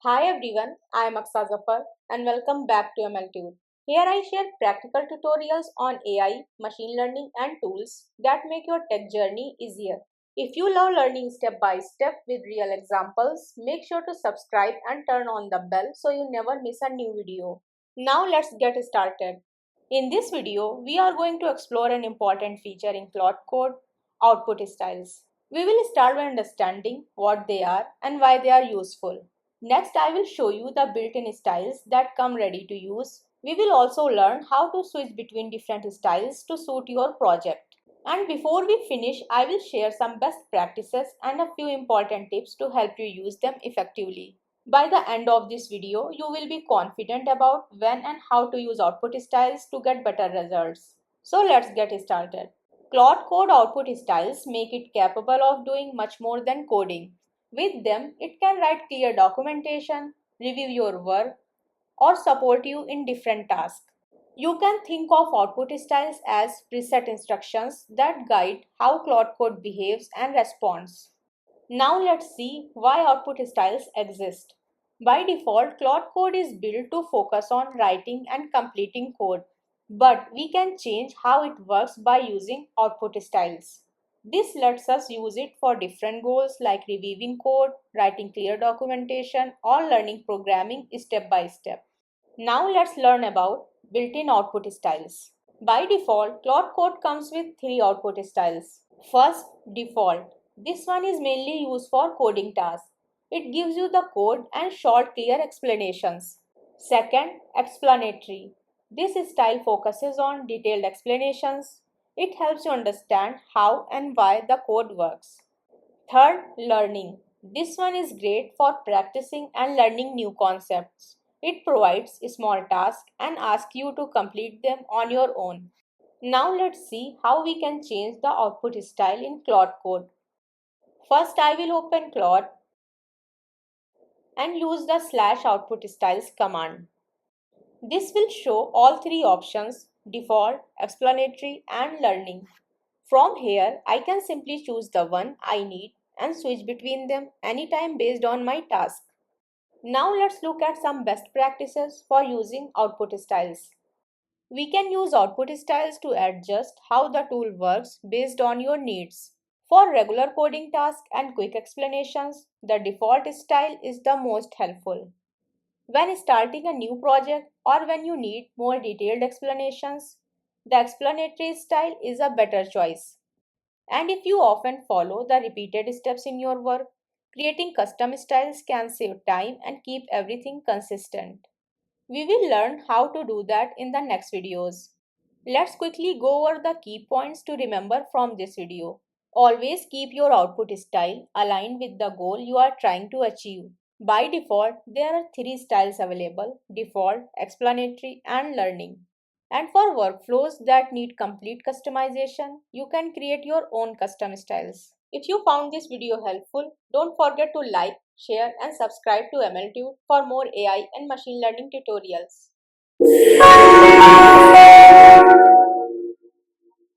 Hi everyone, I am Aksa Zafar and welcome back to MLTube. Here I share practical tutorials on AI, machine learning and tools that make your tech journey easier. If you love learning step by step with real examples, make sure to subscribe and turn on the bell so you never miss a new video. Now let's get started. In this video, we are going to explore an important feature in Claude Code, output styles. We will start by understanding what they are and why they are useful. Next, I will show you the built-in styles that come ready to use. We will also learn how to switch between different styles to suit your project. And before we finish, I will share some best practices and a few important tips to help you use them effectively. By the end of this video, you will be confident about when and how to use output styles to get better results. So let's get started. Claude Code output styles make it capable of doing much more than coding. With them, it can write clear documentation, review your work, or support you in different tasks. You can think of output styles as preset instructions that guide how Claude Code behaves and responds. Now let's see why output styles exist. By default, Claude Code is built to focus on writing and completing code, but we can change how it works by using output styles. This lets us use it for different goals like reviewing code, writing clear documentation, or learning programming step by step. Now let's learn about built-in output styles. By default, Claude Code comes with three output styles. First, default. This one is mainly used for coding tasks. It gives you the code and short, clear explanations. Second, explanatory. This style focuses on detailed explanations. It helps you understand how and why the code works. Third, learning. This one is great for practicing and learning new concepts. It provides small tasks and asks you to complete them on your own. Now let's see how we can change the output style in Claude Code. First, I will open Claude and use the /output styles command. This will show all three options: default, explanatory, and learning. From here, I can simply choose the one I need and switch between them anytime based on my task. Now let's look at some best practices for using output styles. We can use output styles to adjust how the tool works based on your needs. For regular coding tasks and quick explanations, the default style is the most helpful. When starting a new project or when you need more detailed explanations, the explanatory style is a better choice. And if you often follow the repeated steps in your work, creating custom styles can save time and keep everything consistent. We will learn how to do that in the next videos. Let's quickly go over the key points to remember from this video. Always keep your output style aligned with the goal you are trying to achieve. By default, there are three styles available: default, explanatory, and learning. And for workflows that need complete customization, you can create your own custom styles. If you found this video helpful, don't forget to like, share, and subscribe to MLTube for more AI and machine learning tutorials.